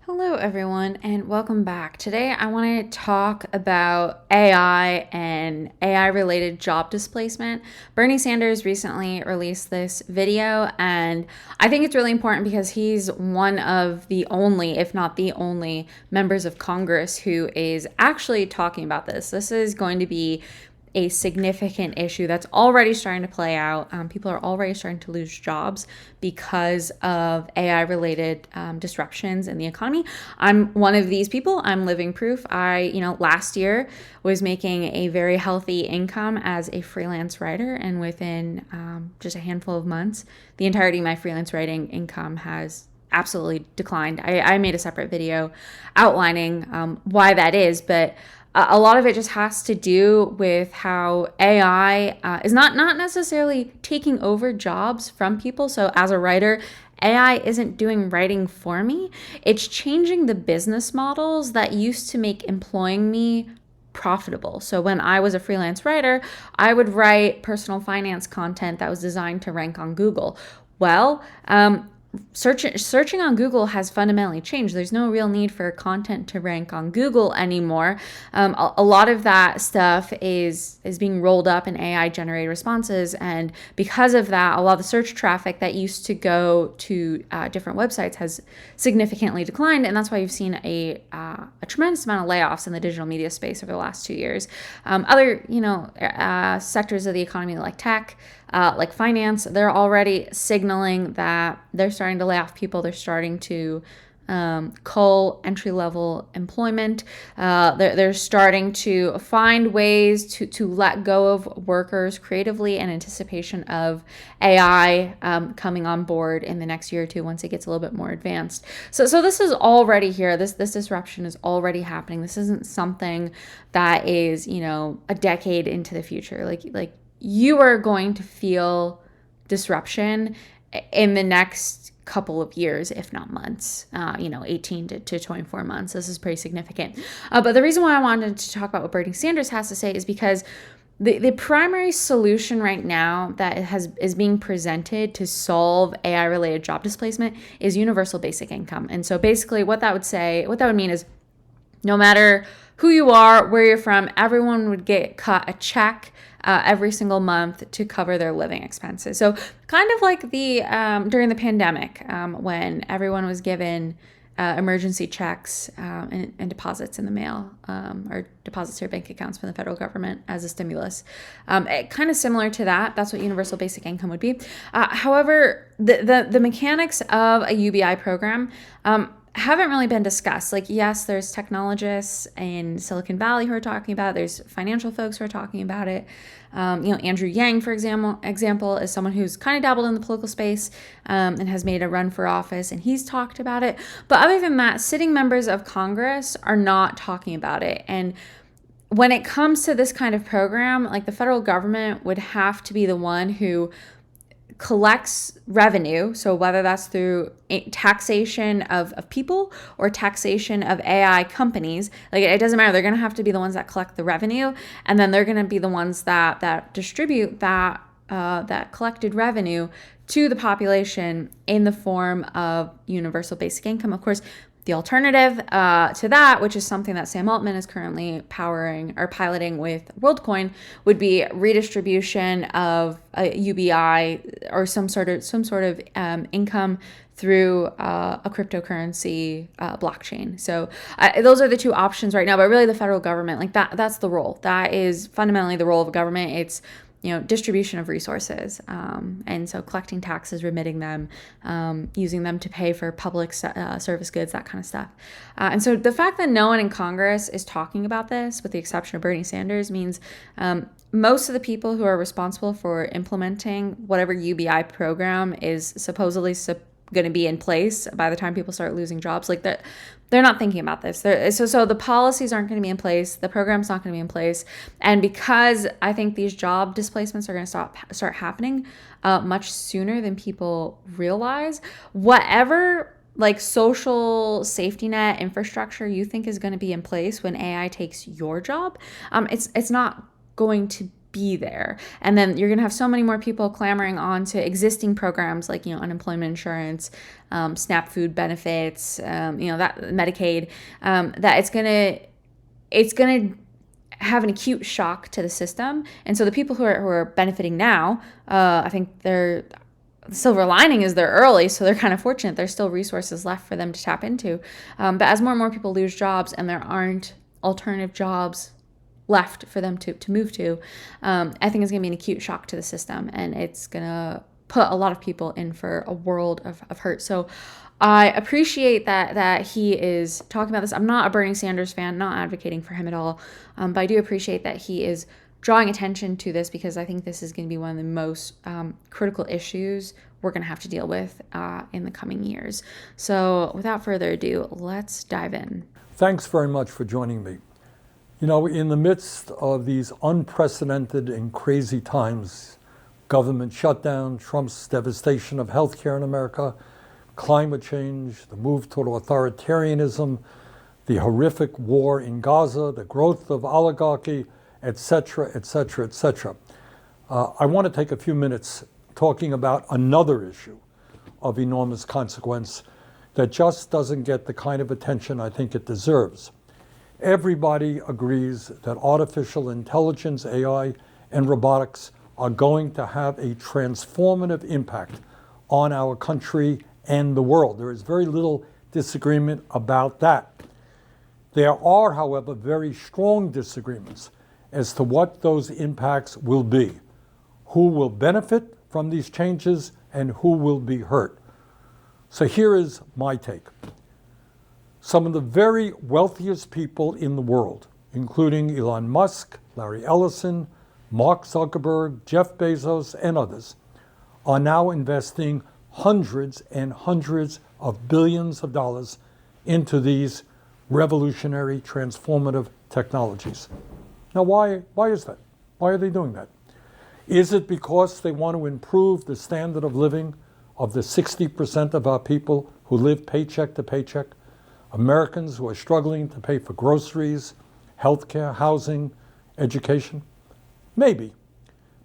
Hello, everyone, and welcome back. Today, I want to talk about AI and AI related job displacement. Bernie Sanders recently released this video, and I think it's really important because he's one of the only, if not the only, members of Congress who is actually talking about this. This is going to be a significant issue that's already starting to play out. People are already starting to lose jobs because of AI related disruptions in the economy. I'm one of these people. I'm living proof. Last year was making a very healthy income as a freelance writer, and within just a handful of months, the entirety of my freelance writing income has absolutely declined. I made a separate video outlining why that is, but a lot of it just has to do with how AI is not necessarily taking over jobs from people. So as a writer, AI isn't doing writing for me. It's changing the business models that used to make employing me profitable. So when I was a freelance writer, I would write personal finance content that was designed to rank on Google. Well, searching on Google has fundamentally changed. There's no real need for content to rank on Google anymore. A lot of that stuff is being rolled up in AI generated responses, and because of that, a lot of the search traffic that used to go to different websites has significantly declined, and that's why you've seen a tremendous amount of layoffs in the digital media space over the last 2 years. Other sectors of the economy like tech, like finance, they're already signaling that they're starting to lay off people. They're starting to cull entry-level employment. They're starting to find ways to let go of workers creatively in anticipation of AI coming on board in the next year or two once it gets a little bit more advanced. So this is already here. This disruption is already happening. This isn't something that is, a decade into the future. Like you are going to feel disruption in the next couple of years, if not months, 18 to 24 months. This is pretty significant. But the reason why I wanted to talk about what Bernie Sanders has to say is because the primary solution right now that is being presented to solve AI related job displacement is universal basic income. And so basically what that would mean is no matter who you are, where you're from, everyone would get cut a check every single month to cover their living expenses. So kind of like the during the pandemic when everyone was given emergency checks and deposits in the mail or deposits to your bank accounts from the federal government as a stimulus. Kind of similar to that. That's what universal basic income would be. However, the mechanics of a UBI program haven't really been discussed. Like, yes, there's technologists in Silicon Valley who are talking about it. There's financial folks who are talking about it. Andrew Yang, for example, is someone who's kind of dabbled in the political space and has made a run for office, and he's talked about it. But other than that, sitting members of Congress are not talking about it. And when it comes to this kind of program, like the federal government would have to be the one who collects revenue. So whether that's through taxation of people or taxation of AI companies, like it doesn't matter. They're going to have to be the ones that collect the revenue, and then they're going to be the ones that distribute that collected revenue to the population in the form of universal basic income. Of course, the alternative to that, which is something that Sam Altman is currently powering or piloting with WorldCoin, would be redistribution of a UBI or some sort of income through a cryptocurrency blockchain. So those are the two options right now. But really, the federal government, like that's the role. That is fundamentally the role of government. It's distribution of resources. And so collecting taxes, remitting them, using them to pay for public service goods, that kind of stuff. And so the fact that no one in Congress is talking about this, with the exception of Bernie Sanders, means most of the people who are responsible for implementing whatever UBI program is supposedly going to be in place by the time people start losing jobs, like that, they're not thinking about this. So the policies aren't going to be in place. The program's not going to be in place. And because I think these job displacements are going to start happening much sooner than people realize, whatever like social safety net infrastructure you think is going to be in place when AI takes your job, it's not going to be there. And then you're going to have so many more people clamoring on to existing programs like, unemployment insurance, SNAP food benefits, that Medicaid, that it's going to have an acute shock to the system. And so the people who are benefiting now, I think the silver lining is they're early, so they're kind of fortunate. There's still resources left for them to tap into. But as more and more people lose jobs and there aren't alternative jobs left for them to move to, I think it's going to be an acute shock to the system, and it's going to put a lot of people in for a world of hurt. So I appreciate that he is talking about this. I'm not a Bernie Sanders fan, not advocating for him at all, but I do appreciate that he is drawing attention to this, because I think this is going to be one of the most critical issues we're going to have to deal with in the coming years. So without further ado, let's dive in. Thanks very much for joining me. In the midst of these unprecedented and crazy times, government shutdown, Trump's devastation of healthcare in America, climate change, the move toward authoritarianism, the horrific war in Gaza, the growth of oligarchy, etc., etc., etc. I want to take a few minutes talking about another issue of enormous consequence that just doesn't get the kind of attention I think it deserves. Everybody agrees that artificial intelligence, AI, and robotics are going to have a transformative impact on our country and the world. There is very little disagreement about that. There are, however, very strong disagreements as to what those impacts will be, who will benefit from these changes and who will be hurt. So here is my take. Some of the very wealthiest people in the world, including Elon Musk, Larry Ellison, Mark Zuckerberg, Jeff Bezos, and others, are now investing hundreds and hundreds of billions of dollars into these revolutionary, transformative technologies. Now, why is that? Why are they doing that? Is it because they want to improve the standard of living of the 60% of our people who live paycheck to paycheck? Americans who are struggling to pay for groceries, healthcare, housing, education? Maybe.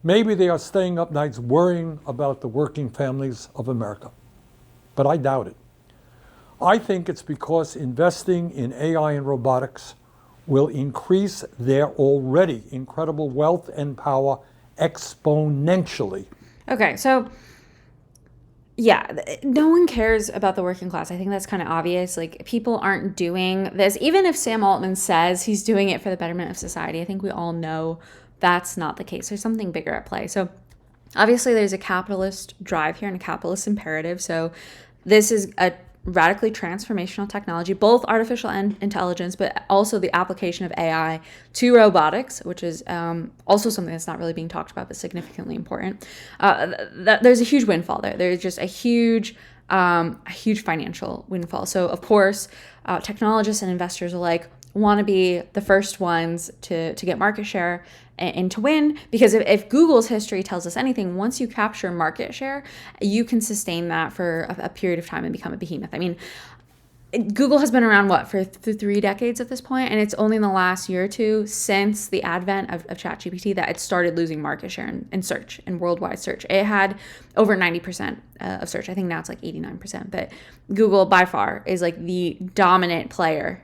Maybe they are staying up nights worrying about the working families of America. But I doubt it. I think it's because investing in AI and robotics will increase their already incredible wealth and power exponentially. Okay, so no one cares about the working class. I think that's kind of obvious. Like, people aren't doing this. Even if Sam Altman says he's doing it for the betterment of society, I think we all know that's not the case. There's something bigger at play. So obviously there's a capitalist drive here and a capitalist imperative. So this is a radically transformational technology, both artificial intelligence, but also the application of AI to robotics, which is also something that's not really being talked about, but significantly important. There's a huge windfall there. There's just a huge financial windfall. So of course, technologists and investors are want to be the first ones to get market share and to win, because if Google's history tells us anything, once you capture market share, you can sustain that for a period of time and become a behemoth. I mean, Google has been around, for 3 decades at this point, and it's only in the last year or two since the advent of ChatGPT that it started losing market share in search, in worldwide search. It had over 90% of search. I think now it's 89%, but Google by far is the dominant player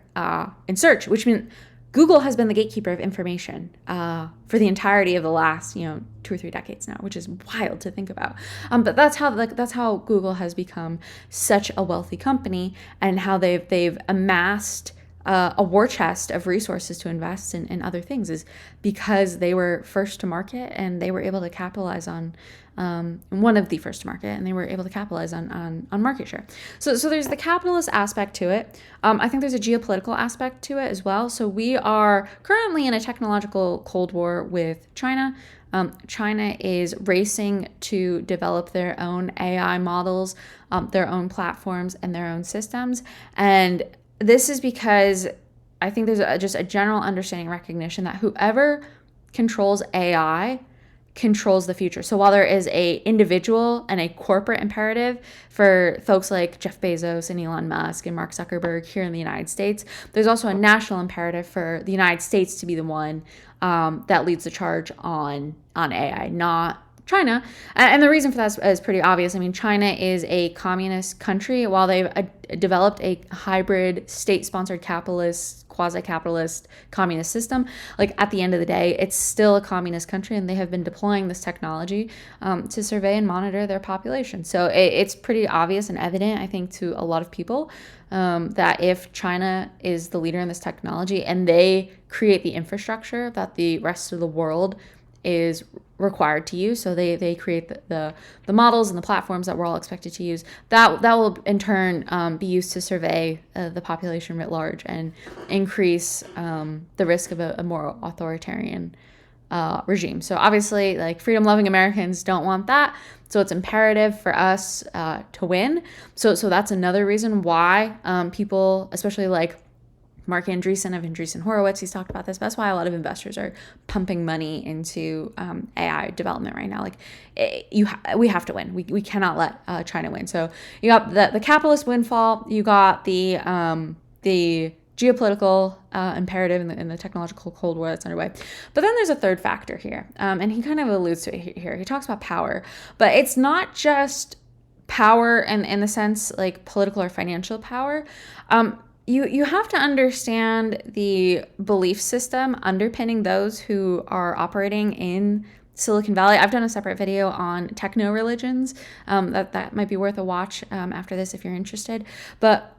in search, which means Google has been the gatekeeper of information for the entirety of the last, 2 or 3 decades now, which is wild to think about. But that's how Google has become such a wealthy company, and how they've amassed a war chest of resources to invest in other things, is because they were first to market, and they were able to capitalize on one of the first to market, and they were able to capitalize on market share. So there's the capitalist aspect to it. I think there's a geopolitical aspect to it as well. So we are currently in a technological Cold War with China. China is racing to develop their own AI models, their own platforms, and their own systems. And this is because I think there's just a general understanding, recognition that whoever controls AI controls the future. So while there is a individual and a corporate imperative for folks like Jeff Bezos and Elon Musk and Mark Zuckerberg here in the United States, there's also a national imperative for the United States to be the one that leads the charge on AI, not China. And the reason for that is pretty obvious. I mean, China is a communist country. While they've developed a hybrid state-sponsored capitalist, quasi-capitalist communist system, like at the end of the day, it's still a communist country, and they have been deploying this technology to survey and monitor their population. So it's pretty obvious and evident, I think, to a lot of people that if China is the leader in this technology and they create the infrastructure that the rest of the world is required to use, so they create the models and the platforms that we're all expected to use, that will in turn be used to survey the population writ large and increase the risk of a more authoritarian regime. So obviously, like, freedom-loving Americans don't want that, so it's imperative for us to win. So that's another reason why people, especially like Mark Andreessen of Andreessen Horowitz, he's talked about this. That's why a lot of investors are pumping money into AI development right now. Like, we have to win. We cannot let China win. So you got the capitalist windfall. You got the geopolitical imperative in the technological Cold War that's underway. But then there's a third factor here, and he kind of alludes to it here. He talks about power, but it's not just power in the sense like political or financial power. You have to understand the belief system underpinning those who are operating in Silicon Valley. I've done a separate video on techno religions that might be worth a watch after this if you're interested. But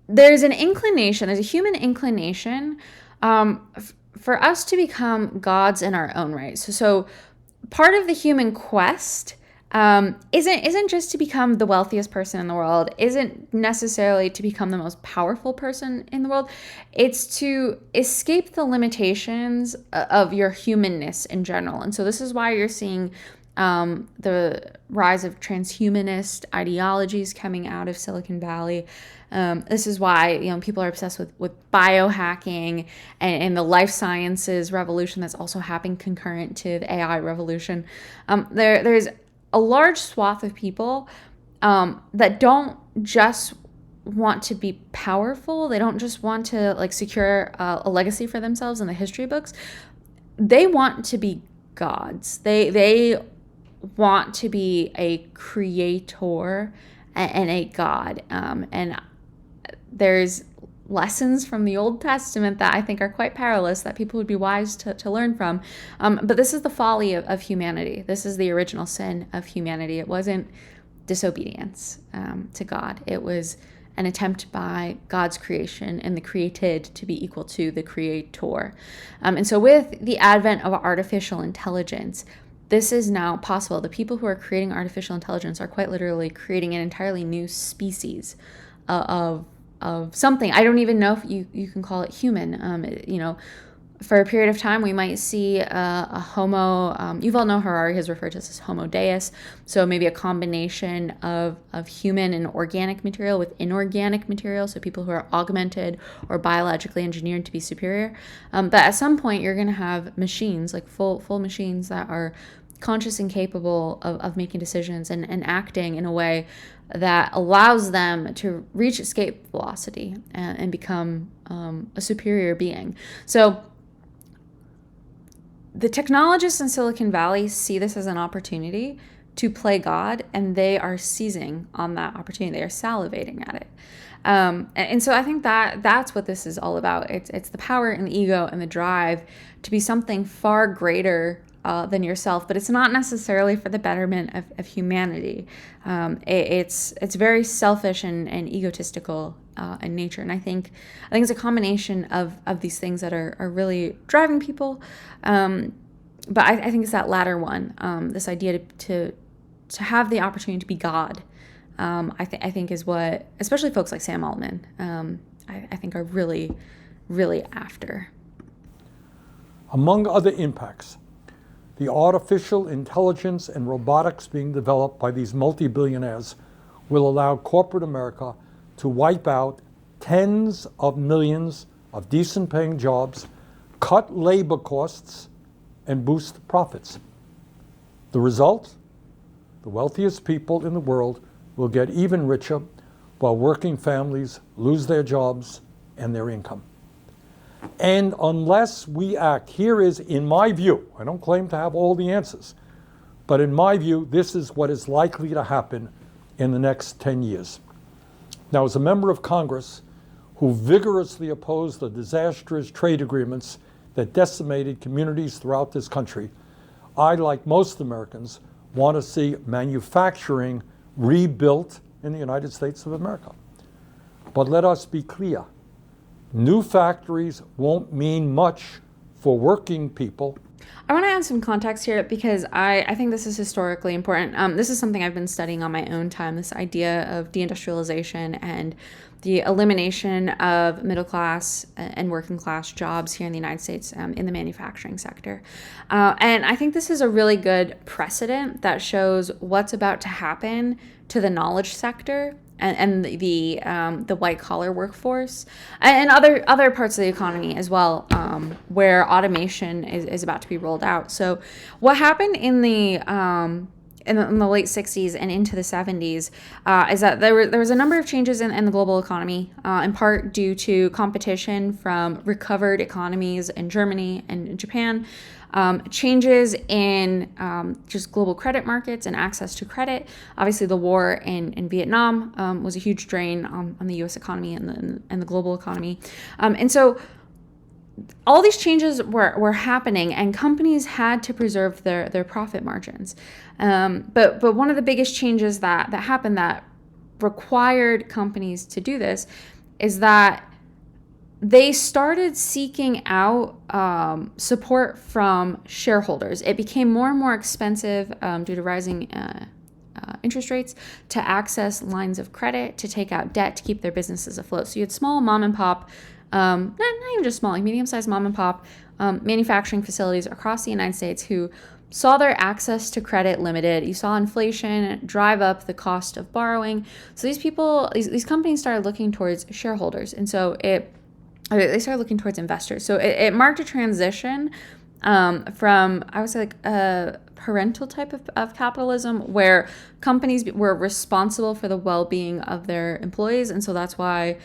there's a human inclination for us to become gods in our own right. So part of the human quest isn't just to become the wealthiest person in the world, isn't necessarily to become the most powerful person in the world. It's to escape the limitations of your humanness in general. And so this is why you're seeing the rise of transhumanist ideologies coming out of Silicon Valley. This is why people are obsessed with biohacking and the life sciences revolution that's also happening concurrent to the AI revolution. There's a large swath of people that don't just want to be powerful. They don't just want to like secure a legacy for themselves in the history books. They want to be gods. They want to be a creator and a god. And there's lessons from the Old Testament that I think are quite perilous that people would be wise to learn from. But this is the folly of humanity. This is the original sin of humanity. It wasn't disobedience to God. It was an attempt by God's creation and the created to be equal to the creator. And so with the advent of artificial intelligence, this is now possible. The people who are creating artificial intelligence are quite literally creating an entirely new species of something. I don't even know if you can call it human. For a period of time, we might see a Homo. Yuval Noah Harari has referred to this as Homo Deus. So maybe a combination of human and organic material with inorganic material. So people who are augmented or biologically engineered to be superior. But at some point, you're going to have machines, like full machines that are conscious and capable of making decisions and acting in a way that allows them to reach escape velocity and become a superior being. So the technologists in Silicon Valley see this as an opportunity to play God, and they are seizing on that opportunity. They are salivating at it. And so I think that's what this is all about. It's the power and the ego and the drive to be something far greater than yourself, but it's not necessarily for the betterment of humanity. It's very selfish and egotistical in nature, and I think it's a combination of these things that are really driving people. But I think it's that latter one, this idea to have the opportunity to be God. I think is what especially folks like Sam Altman I think are really, really after. Among other impacts, the artificial intelligence and robotics being developed by these multi-billionaires will allow corporate America to wipe out tens of millions of decent paying jobs, cut labor costs, and boost profits. The result? The wealthiest people in the world will get even richer while working families lose their jobs and their income. And unless we act, here is, in my view, I don't claim to have all the answers, but in my view, this is what is likely to happen in the next 10 years. Now, as a member of Congress who vigorously opposed the disastrous trade agreements that decimated communities throughout this country, I, like most Americans, want to see manufacturing rebuilt in the United States of America. But let us be clear. New factories won't mean much for working people. I want to add some context here because I think this is historically important. This is something I've been studying on my own time, this idea of deindustrialization and the elimination of middle class and working class jobs here in the United States in the manufacturing sector. And I think this is a really good precedent that shows what's about to happen to the knowledge sector and the white collar workforce and other parts of the economy as well, where automation is about to be rolled out. So what happened in the late 60s and into the 70s is that there was a number of changes in the global economy, in part due to competition from recovered economies in Germany and in Japan, changes in just global credit markets and access to credit. Obviously, the war in Vietnam was a huge drain on the U.S. economy and the global economy. And so all these changes were happening, and companies had to preserve their profit margins. But one of the biggest changes that happened that required companies to do this is that they started seeking out support from shareholders. It became more and more expensive due to rising interest rates to access lines of credit, to take out debt to keep their businesses afloat. So you had small mom and pop, not even just small, like medium-sized mom and pop manufacturing facilities across the United States who saw their access to credit limited. You saw inflation drive up the cost of borrowing. So these companies started looking towards shareholders. And so they started looking towards investors. So it marked a transition from, I would say, like a parental type of capitalism where companies were responsible for the well-being of their employees. And so that's why,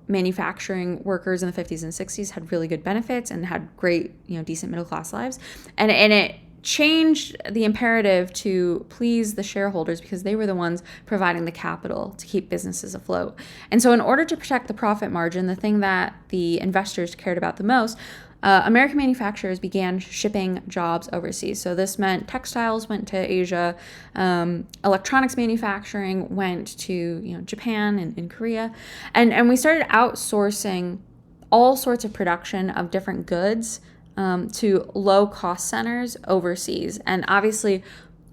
manufacturing workers in the 50s and 60s had really good benefits and had great, decent middle-class lives. And it changed the imperative to please the shareholders because they were the ones providing the capital to keep businesses afloat. And so in order to protect the profit margin, the thing that the investors cared about the most, American manufacturers began shipping jobs overseas. So this meant textiles went to Asia, electronics manufacturing went to Japan and Korea, and we started outsourcing all sorts of production of different goods to low-cost centers overseas. And obviously,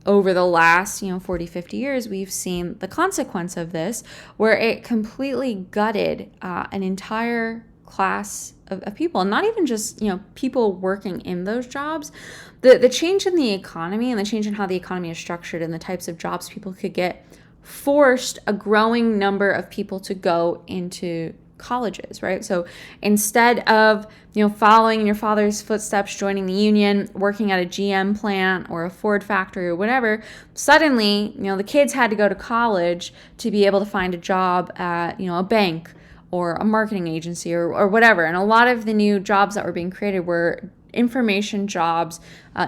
over the last 40, 50 years, we've seen the consequence of this, where it completely gutted an entire class of people, not even just people working in those jobs. The change in the economy and the change in how the economy is structured and the types of jobs people could get forced a growing number of people to go into colleges, right? So instead of following in your father's footsteps, joining the union, working at a GM plant or a Ford factory or whatever, suddenly the kids had to go to college to be able to find a job at a bank or a marketing agency or whatever. And a lot of the new jobs that were being created were information jobs,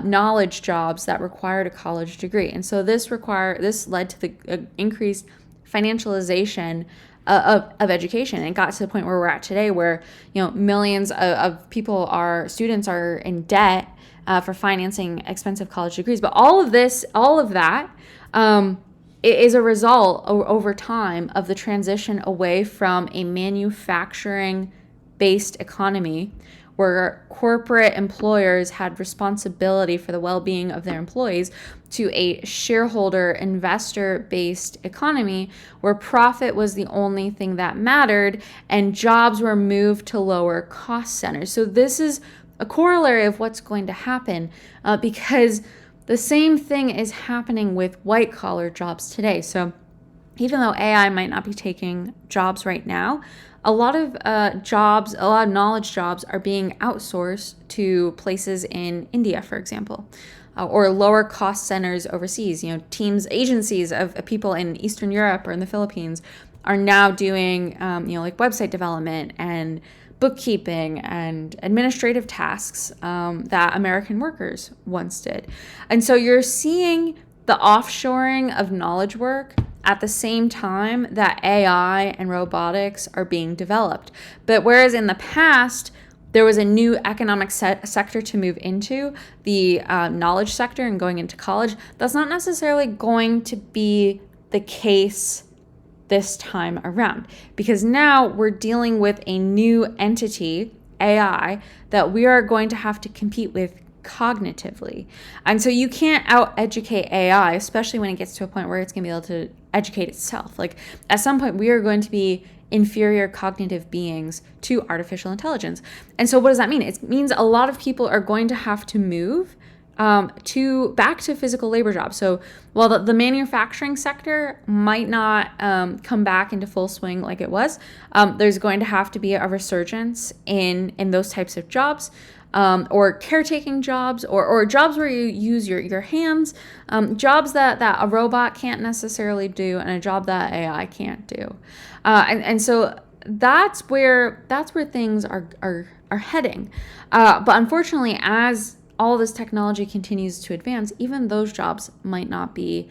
knowledge jobs that required a college degree. And so this led to the increased financialization of education, and it got to the point where we're at today, where millions of students are in debt for financing expensive college degrees. But all of that is a result over time of the transition away from a manufacturing-based economy where corporate employers had responsibility for the well-being of their employees to a shareholder investor-based economy where profit was the only thing that mattered and jobs were moved to lower cost centers. So this is a corollary of what's going to happen because the same thing is happening with white-collar jobs today. So even though AI might not be taking jobs right now, a lot of knowledge jobs are being outsourced to places in India, for example. or lower cost centers overseas. Teams, agencies of people in Eastern Europe or in the Philippines are now doing, like website development and bookkeeping and administrative tasks that American workers once did. And so you're seeing the offshoring of knowledge work at the same time that AI and robotics are being developed. But whereas in the past, there was a new economic sector to move into, the knowledge sector and going into college, that's not necessarily going to be the case this time around, because now we're dealing with a new entity, AI, that we are going to have to compete with cognitively. And so you can't out-educate AI, especially when it gets to a point where it's going to be able to educate itself. Like at some point, we are going to be inferior cognitive beings to artificial intelligence. And so what does that mean? It means a lot of people are going to have to move back to physical labor jobs. So while the manufacturing sector might not come back into full swing like it was, there's going to have to be a resurgence in those types of jobs, or caretaking jobs, or jobs where you use your hands, jobs that a robot can't necessarily do, and a job that AI can't do. And so that's where things are heading. But unfortunately, as all this technology continues to advance, even those jobs might not be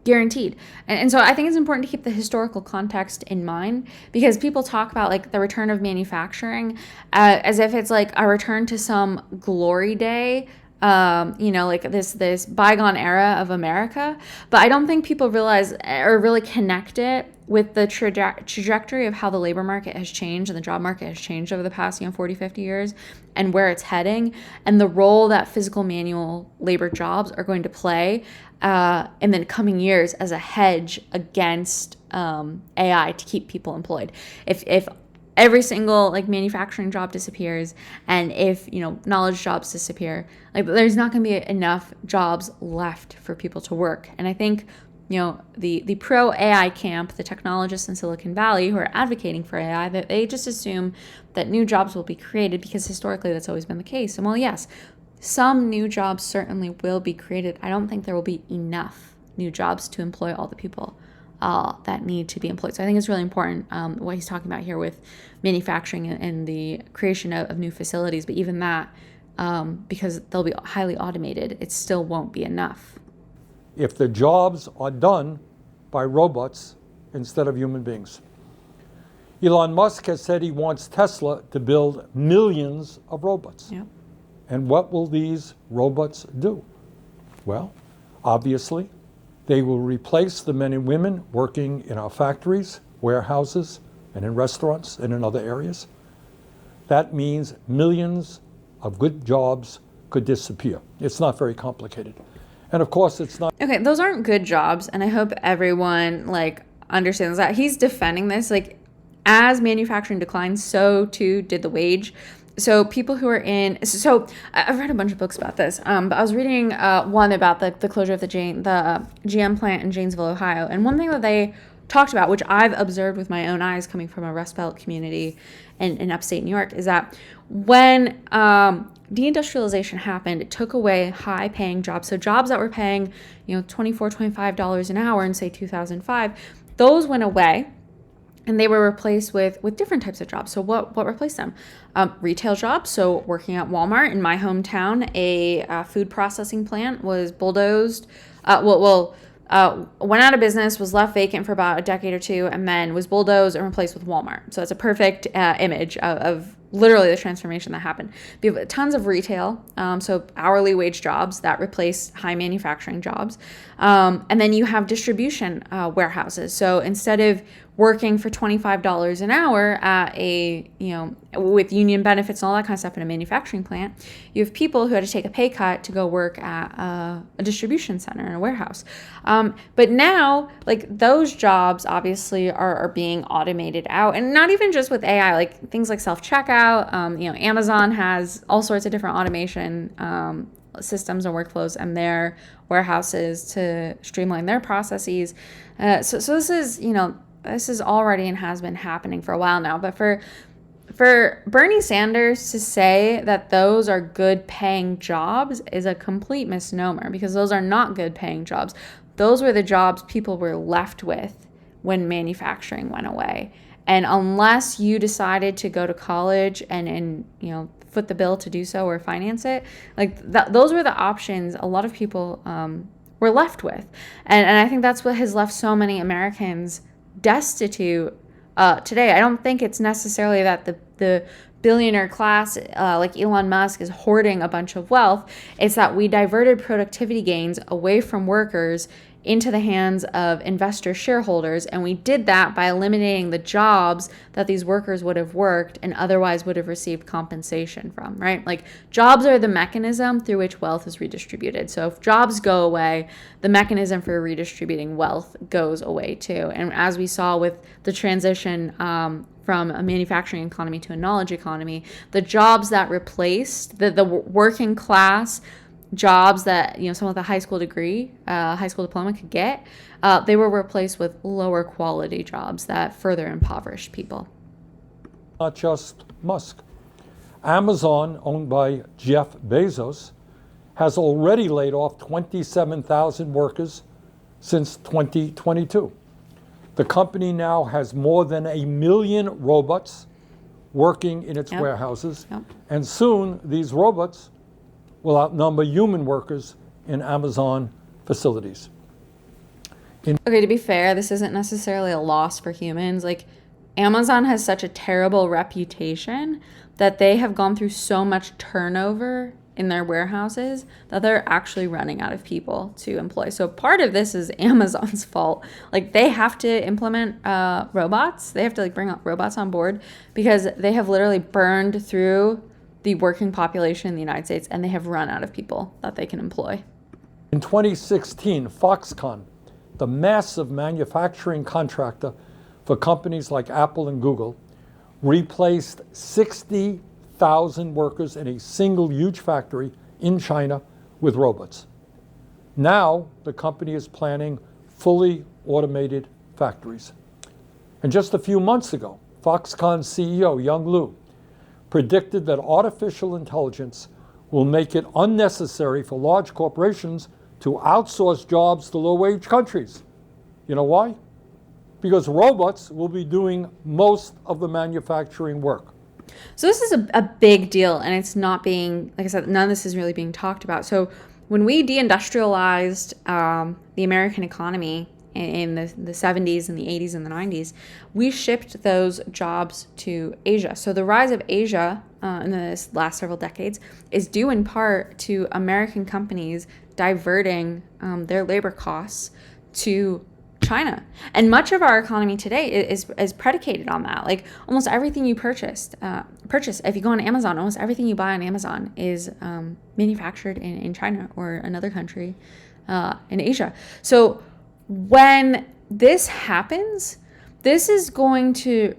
guaranteed. And so I think it's important to keep the historical context in mind, because people talk about like the return of manufacturing as if it's like a return to some glory day, like this bygone era of America. But I don't think people realize or really connect it with the trajectory of how the labor market has changed and the job market has changed over the past 40, 50 years, and where it's heading, and the role that physical manual labor jobs are going to play in the coming years as a hedge against AI to keep people employed. If every single like manufacturing job disappears, and if knowledge jobs disappear, like there's not going to be enough jobs left for people to work. And I think the pro AI camp, the technologists in Silicon Valley who are advocating for AI, that they just assume that new jobs will be created because historically that's always been the case. And while yes, some new jobs certainly will be created, I don't think there will be enough new jobs to employ all the people that need to be employed. So I think it's really important what he's talking about here with manufacturing and the creation of new facilities. But even that, because they'll be highly automated, it still won't be enough. If the jobs are done by robots instead of human beings. Elon Musk has said he wants Tesla to build millions of robots. Yep. And what will these robots do? Well, obviously, they will replace the men and women working in our factories, warehouses, and in restaurants and in other areas. That means millions of good jobs could disappear. It's not very complicated. And of course, it's not. Okay, those aren't good jobs, and I hope everyone understands that. He's defending this. As manufacturing declined, so too did the wage. So people who are so I've read a bunch of books about this, but I was reading one about the closure of the GM plant in Janesville, Ohio. And one thing that they talked about, which I've observed with my own eyes coming from a Rust Belt community in upstate New York, is that when deindustrialization happened, it took away high-paying jobs. So jobs that were paying, $24, $25 an hour in, say, 2005, those went away. And they were replaced with different types of jobs. So what replaced them? Retail jobs. So working at Walmart in my hometown, a food processing plant was bulldozed. Went out of business, was left vacant for about a decade or two, and then was bulldozed and replaced with Walmart. So it's a perfect image of literally the transformation that happened. We have tons of retail, so hourly wage jobs that replace high manufacturing jobs. And then you have distribution warehouses. So instead of working for $25 an hour at with union benefits and all that kind of stuff in a manufacturing plant, you have people who had to take a pay cut to go work at a distribution center in a warehouse. But now, those jobs obviously are being automated out, and not even just with AI, things like self-checkout. Amazon has all sorts of different automation systems and workflows in their warehouses to streamline their processes. So this is, this is already and has been happening for a while now. But for for Bernie Sanders to say that those are good paying jobs is a complete misnomer, because those are not good paying jobs. Those were the jobs people were left with when manufacturing went away. And unless you decided to go to college and foot the bill to do so or finance it, like those were the options a lot of people were left with. And I think that's what has left so many Americans destitute today. I don't think it's necessarily that the billionaire class, like Elon Musk, is hoarding a bunch of wealth. It's that we diverted productivity gains away from workers into the hands of investor shareholders, and we did that by eliminating the jobs that these workers would have worked and otherwise would have received compensation from, right? Like, jobs are the mechanism through which wealth is redistributed. So if jobs go away, the mechanism for redistributing wealth goes away too. And as we saw with the transition from a manufacturing economy to a knowledge economy, the jobs that replaced the working class jobs that someone with a high school degree, high school diploma could get, they were replaced with lower quality jobs that further impoverished people. Not just Musk. Amazon, owned by Jeff Bezos, has already laid off 27,000 workers since 2022. The company now has more than 1 million robots working in its warehouses, and soon these robots will outnumber human workers in Amazon facilities. Okay, to be fair, this isn't necessarily a loss for humans. Like, Amazon has such a terrible reputation that they have gone through so much turnover in their warehouses that they're actually running out of people to employ. So part of this is Amazon's fault. Like, they have to implement robots. They have to bring up robots on board, because they have literally burned through the working population in the United States, and they have run out of people that they can employ. In 2016, Foxconn, the massive manufacturing contractor for companies like Apple and Google, replaced 60,000 workers in a single huge factory in China with robots. Now, the company is planning fully automated factories. And just a few months ago, Foxconn CEO Young Liu predicted that artificial intelligence will make it unnecessary for large corporations to outsource jobs to low-wage countries. You know why? Because robots will be doing most of the manufacturing work. So this is a big deal, and it's not being, like I said, none of this is really being talked about. So when we deindustrialized the American economy in the 70s and the 80s and the 90s, we shipped those jobs to Asia. So the rise of Asia in the last several decades is due in part to American companies diverting their labor costs to China. And much of our economy today is predicated on that. Like, almost everything you purchase, if you go on Amazon, almost everything you buy on Amazon is manufactured in China or another country in Asia. So when this happens, this is going to,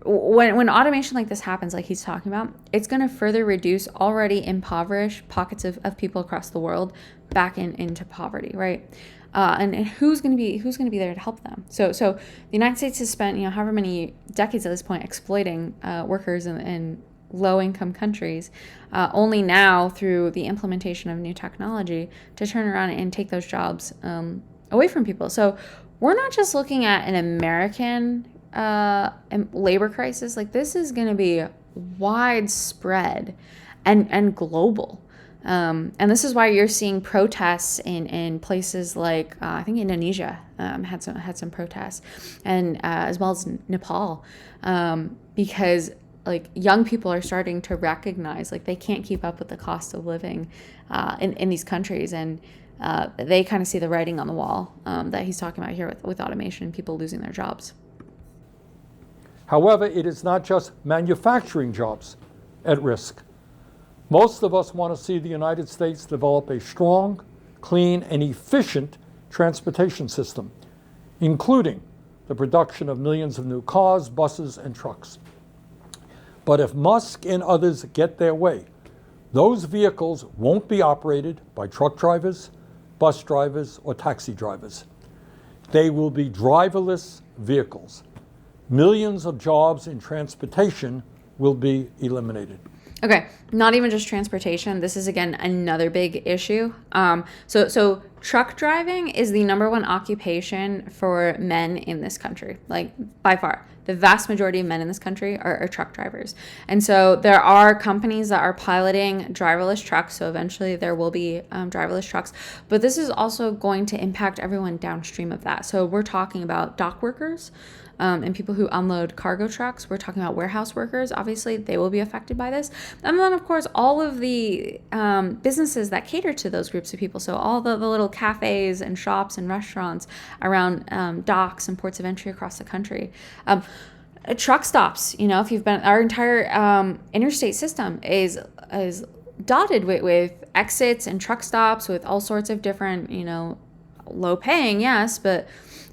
when automation like this happens, like he's talking about, it's going to further reduce already impoverished pockets of people across the world back into poverty, right? And who's going to be there to help them? So the United States has spent however many decades at this point exploiting workers in low-income countries, only now through the implementation of new technology to turn around and take those jobs away from people. So we're not just looking at an American labor crisis. Like, this is going to be widespread and global. And this is why you're seeing protests in places like I think Indonesia had some protests, and as well as Nepal, because like young people are starting to recognize like they can't keep up with the cost of living in these countries, and they kind of see the writing on the wall that he's talking about here with automation and people losing their jobs. However, it is not just manufacturing jobs at risk. Most of us want to see the United States develop a strong, clean, and efficient transportation system, including the production of millions of new cars, buses, and trucks. But if Musk and others get their way, those vehicles won't be operated by truck drivers, bus drivers, or taxi drivers. They will be driverless vehicles. Millions of jobs in transportation will be eliminated. Okay, not even just transportation. This is again another big issue. So truck driving is the number one occupation for men in this country, like by far. The vast majority of men in this country are truck drivers. And so there are companies that are piloting driverless trucks. So eventually there will be driverless trucks. But this is also going to impact everyone downstream of that. So we're talking about dock workers and people who unload cargo trucks. We're talking about warehouse workers. Obviously, they will be affected by this. And then, of course, all of the businesses that cater to those groups of people. So all the little cafes and shops and restaurants around docks and ports of entry across the country. Truck stops, if you've been, our entire interstate system is dotted with exits and truck stops with all sorts of different, low paying, yes, but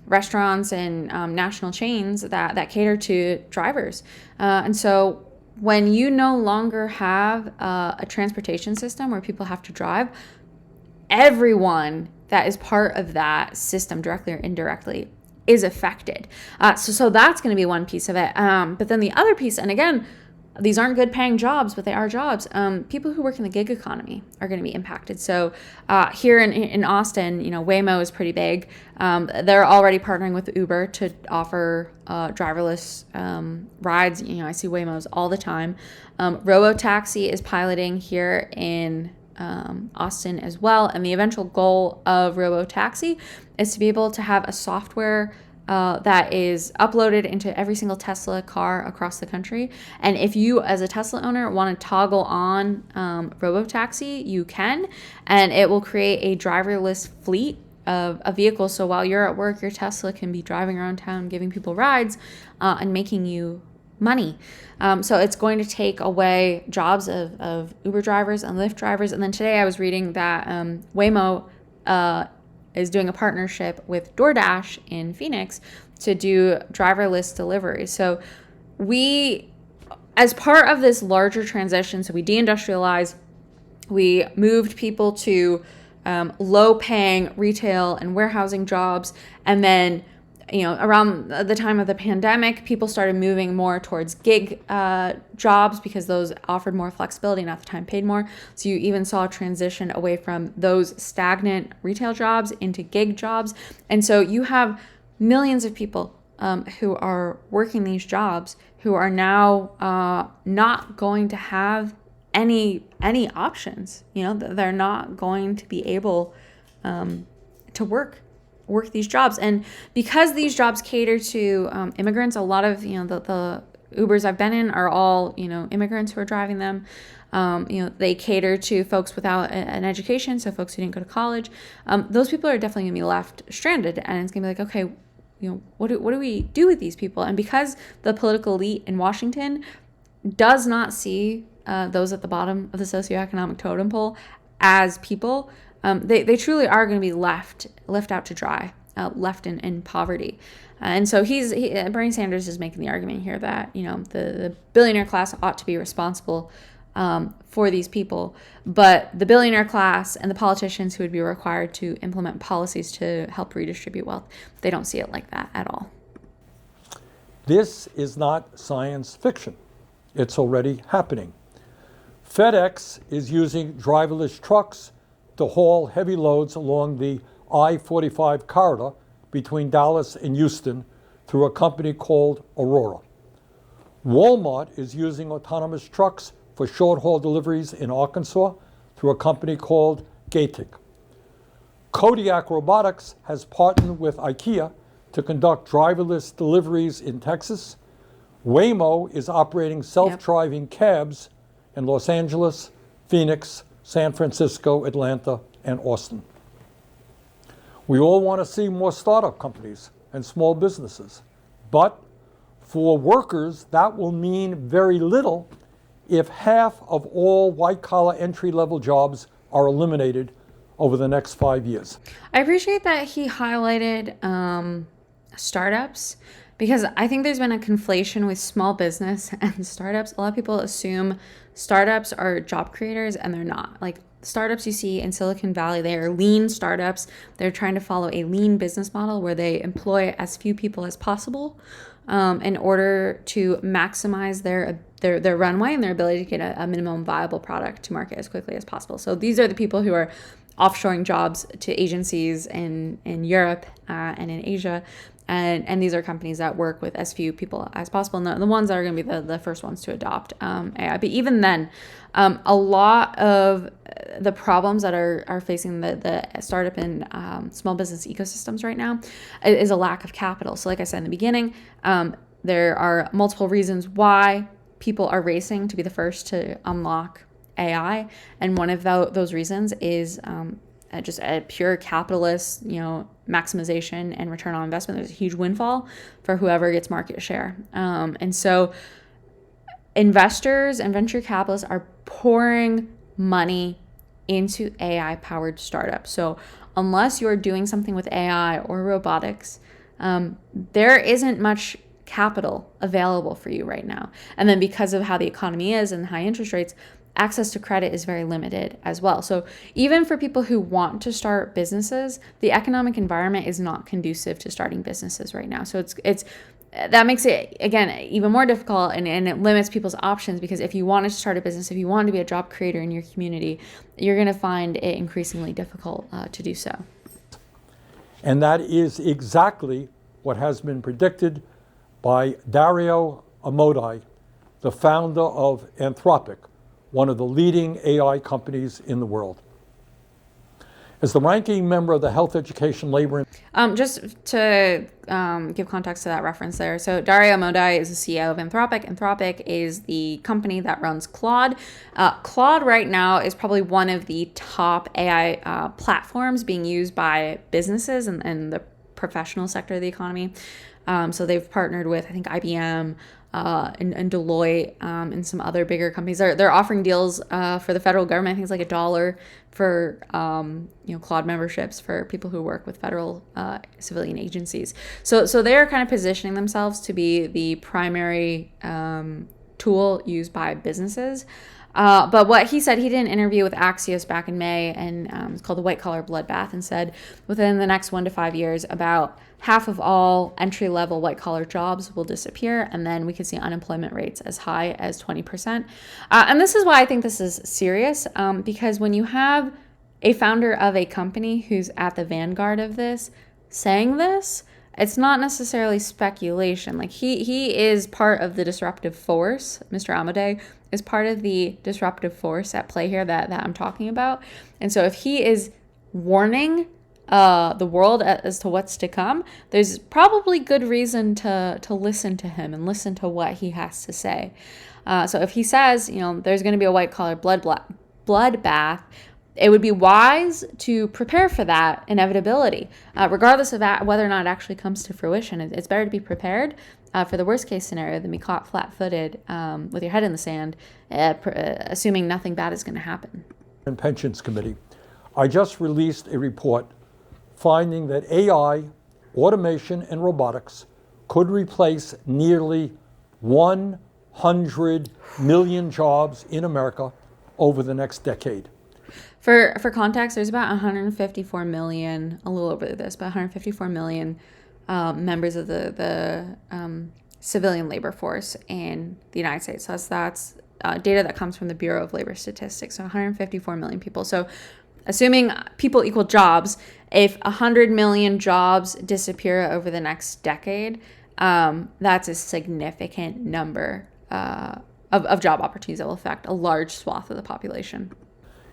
restaurants and national chains that cater to drivers. And so when you no longer have a transportation system where people have to drive, everyone that is part of that system, directly or indirectly, is affected. So that's going to be one piece of it. But then the other piece, and again, these aren't good paying jobs, but they are jobs. People who work in the gig economy are going to be impacted. So here in Austin, Waymo is pretty big. They're already partnering with Uber to offer driverless rides. I see Waymos all the time. Robotaxi is piloting here in Austin as well. And the eventual goal of Robotaxi is to be able to have a software that is uploaded into every single Tesla car across the country. And if you, as a Tesla owner, want to toggle on Robotaxi, you can, and it will create a driverless fleet of vehicles. So while you're at work, your Tesla can be driving around town, giving people rides, and making you money. So it's going to take away jobs of Uber drivers and Lyft drivers. And then today I was reading that Waymo is doing a partnership with DoorDash in Phoenix to do driverless delivery. So we, as part of this larger transition, so we deindustrialized, we moved people to low-paying retail and warehousing jobs, and then around the time of the pandemic, people started moving more towards gig jobs because those offered more flexibility and at the time paid more. So you even saw a transition away from those stagnant retail jobs into gig jobs. And so you have millions of people who are working these jobs who are now not going to have any options. They're not going to be able to work these jobs. And because these jobs cater to immigrants, a lot of the Ubers I've been in are all immigrants who are driving them. They cater to folks without an education, so folks who didn't go to college. Those people are definitely gonna be left stranded, and it's gonna be like, okay, what do we do with these people? And because the political elite in Washington does not see those at the bottom of the socioeconomic totem pole as people, they truly are going to be left out to dry, left in poverty. And so Bernie Sanders is making the argument here that the billionaire class ought to be responsible for these people, but the billionaire class and the politicians who would be required to implement policies to help redistribute wealth, they don't see it like that at all. This is not science fiction. It's already happening. FedEx is using driverless trucks to haul heavy loads along the I-45 corridor between Dallas and Houston through a company called Aurora. Walmart is using autonomous trucks for short-haul deliveries in Arkansas through a company called Gatik. Kodiak Robotics has partnered with IKEA to conduct driverless deliveries in Texas. Waymo is operating self-driving cabs in Los Angeles, Phoenix, San Francisco, Atlanta, and Austin. We all want to see more startup companies and small businesses, but for workers, that will mean very little if half of all white-collar entry-level jobs are eliminated over the next 5 years. I appreciate that he highlighted startups, because I think there's been a conflation with small business and startups. A lot of people assume startups are job creators, and they're not. Like, startups you see in Silicon Valley, they are lean startups. They're trying to follow a lean business model where they employ as few people as possible. in order to maximize their runway and their ability to get a minimum viable product to market as quickly as possible. So these are the people who are offshoring jobs to agencies in Europe and in Asia. And these are companies that work with as few people as possible. And the ones that are going to be the first ones to adopt AI. But even then, a lot of the problems that are facing the startup and small business ecosystems right now is a lack of capital. So like I said in the beginning, there are multiple reasons why people are racing to be the first to unlock AI. And one of those reasons is just a pure capitalist, maximization and return on investment. There's a huge windfall for whoever gets market share. And so investors and venture capitalists are pouring money into AI-powered startups. So unless you're doing something with AI or robotics, there isn't much capital available for you right now. And then because of how the economy is and high interest rates, access to credit is very limited as well. So even for people who want to start businesses, the economic environment is not conducive to starting businesses right now. So it's that makes it, again, even more difficult, and it limits people's options, because if you wanted to start a business, if you wanted to be a job creator in your community, you're going to find it increasingly difficult to do so. And that is exactly what has been predicted by Dario Amodei, the founder of Anthropic, one of the leading AI companies in the world. As the ranking member of the Health, Education, Labor, just to give context to that reference there. So Dario Amodei is the CEO of Anthropic. Anthropic is the company that runs Claude. Claude right now is probably one of the top AI platforms being used by businesses and the professional sector of the economy. So they've partnered with, I think, IBM, and Deloitte, and some other bigger companies. They're offering deals for the federal government. I think it's like $1 for Claude memberships for people who work with federal civilian agencies. So they're kind of positioning themselves to be the primary tool used by businesses. But what he said, he did an interview with Axios back in May, and it's called The White Collar Bloodbath, and said within the next 1 to 5 years, about half of all entry-level white-collar jobs will disappear, and then we could see unemployment rates as high as 20%. And this is why I think this is serious, because when you have a founder of a company who's at the vanguard of this saying this, it's not necessarily speculation. Like he is part of the disruptive force. Mr. Amodei is part of the disruptive force at play here that I'm talking about. And so if he is warning the world as to what's to come, there's probably good reason to listen to him and listen to what he has to say. So if he says, there's going to be a white-collar bloodbath, it would be wise to prepare for that inevitability, regardless of whether or not it actually comes to fruition. It's better to be prepared for the worst-case scenario than be caught flat-footed with your head in the sand, assuming nothing bad is going to happen. and Pensions Committee, I just released a report finding that AI, automation, and robotics could replace nearly 100 million jobs in America over the next decade. For context, there's about 154 million, a little over this, but 154 million members of the civilian labor force in the United States. So that's data that comes from the Bureau of Labor Statistics. So 154 million people. So assuming people equal jobs, if 100 million jobs disappear over the next decade, that's a significant number of job opportunities that will affect a large swath of the population.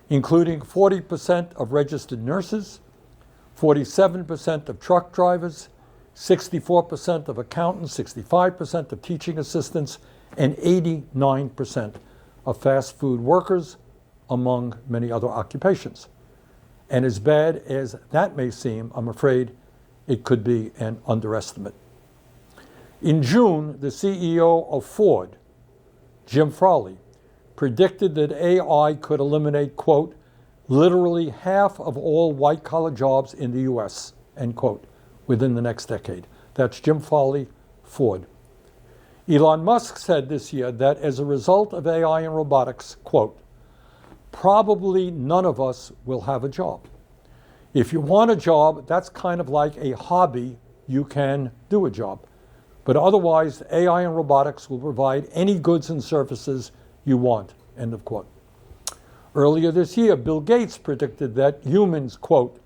Including 40% of registered nurses, 47% of truck drivers, 64% of accountants, 65% of teaching assistants, and 89% of fast food workers, among many other occupations. And as bad as that may seem, I'm afraid it could be an underestimate. In June, the CEO of Ford, Jim Farley, predicted that AI could eliminate, quote, literally half of all white-collar jobs in the U.S., end quote, within the next decade. That's Jim Farley, Ford. Elon Musk said this year that as a result of AI and robotics, quote, probably none of us will have a job. If you want a job, that's kind of like a hobby. You can do a job. But otherwise, AI and robotics will provide any goods and services you want, end of quote. Earlier this year, Bill Gates predicted that humans, quote,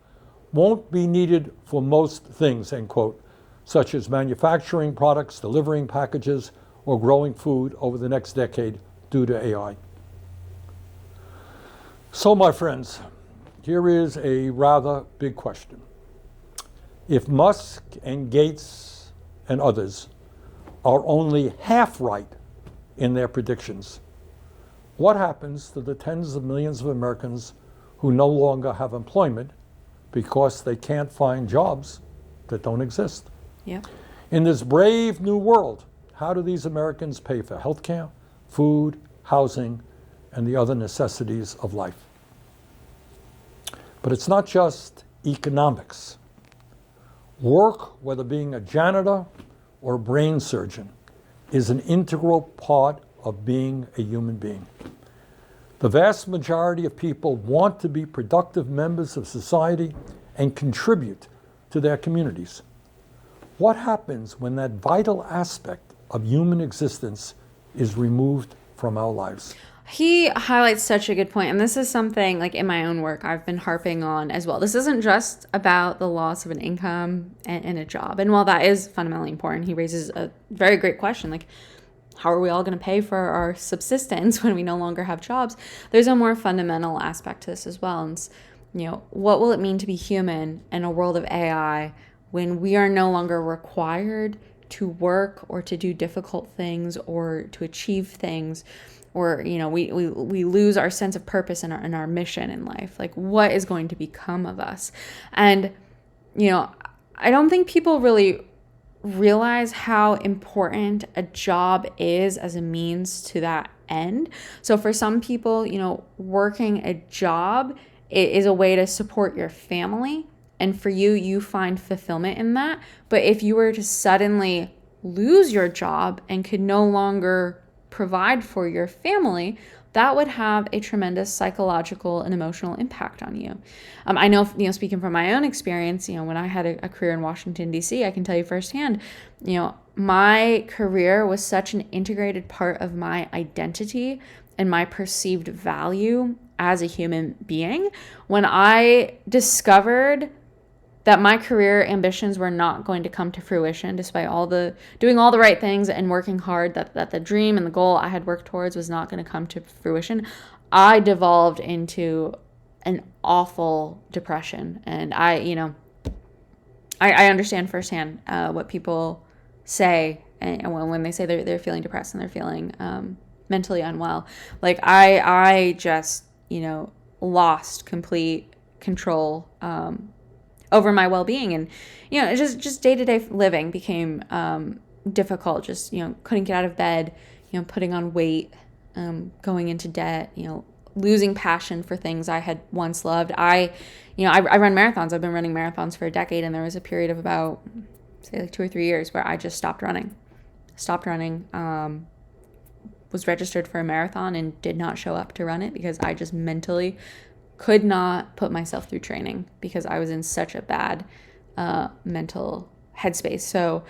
won't be needed for most things, end quote, such as manufacturing products, delivering packages, or growing food over the next decade due to AI. So, my friends, here is a rather big question. If Musk and Gates and others are only half right in their predictions, what happens to the tens of millions of Americans who no longer have employment because they can't find jobs that don't exist? Yeah. In this brave new world, how do these Americans pay for health care, food, housing, and the other necessities of life? But it's not just economics. Work, whether being a janitor or a brain surgeon, is an integral part of being a human being. The vast majority of people want to be productive members of society and contribute to their communities. What happens when that vital aspect of human existence is removed from our lives? He highlights such a good point, and this is something like in my own work I've been harping on as well. This isn't just about the loss of an income and a job, and while that is fundamentally important, he raises a very great question, like how are we all going to pay for our subsistence when we no longer have jobs? There's a more fundamental aspect to this as well, and what will it mean to be human in a world of AI when we are no longer required to work or to do difficult things or to achieve things, or we lose our sense of purpose and our mission in life? Like, what is going to become of us? And I don't think people really realize how important a job is as a means to that end. So for some people, working a job is a way to support your family, and for you find fulfillment in that. But if you were to suddenly lose your job and could no longer provide for your family, that would have a tremendous psychological and emotional impact on you. I know, speaking from my own experience, when I had a career in Washington, D.C., I can tell you firsthand, my career was such an integrated part of my identity and my perceived value as a human being. When I discovered that my career ambitions were not going to come to fruition, despite doing all the right things and working hard, that the dream and the goal I had worked towards was not going to come to fruition, I devolved into an awful depression. And I understand firsthand what people say, and when they say they're feeling depressed and they're feeling mentally unwell. Like I just lost complete control over my well-being, and just day-to-day living became difficult. Just couldn't get out of bed, putting on weight, going into debt, losing passion for things I had once loved. I run marathons. I've been running marathons for a decade, and there was a period of about, say, like 2 or 3 years where I just stopped running. Was registered for a marathon and did not show up to run it because I just mentally could not put myself through training because I was in such a bad mental headspace. So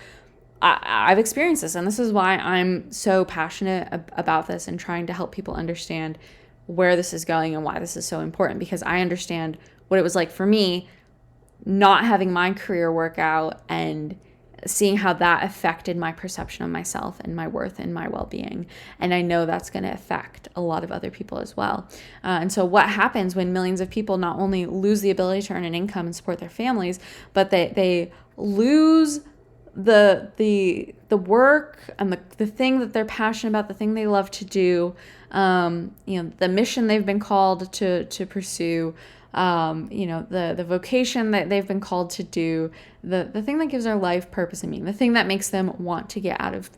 I've experienced this, and this is why I'm so passionate about this and trying to help people understand where this is going and why this is so important, because I understand what it was like for me not having my career work out and seeing how that affected my perception of myself and my worth and my well-being. And I know that's going to affect a lot of other people as well. And so what happens when millions of people not only lose the ability to earn an income and support their families, but they lose the work and the thing that they're passionate about, the thing they love to do, the mission they've been called to pursue, the vocation that they've been called to do, the thing that gives their life purpose and meaning, the thing that makes them want to get out of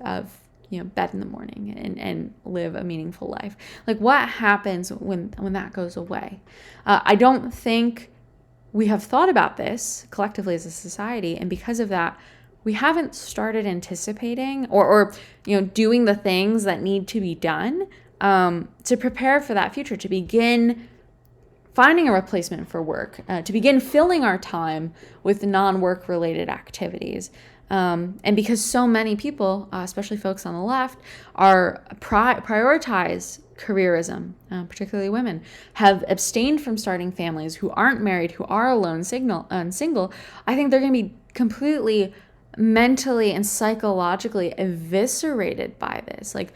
bed in the morning and live a meaningful life. Like, what happens when that goes away? I don't think we have thought about this collectively as a society, and because of that, we haven't started anticipating or doing the things that need to be done to prepare for that future, to begin finding a replacement for work, to begin filling our time with non-work related activities. And because so many people, especially folks on the left, are prioritize careerism, particularly women, have abstained from starting families, who aren't married, who are alone, single, I think they're going to be completely mentally and psychologically eviscerated by this. Like,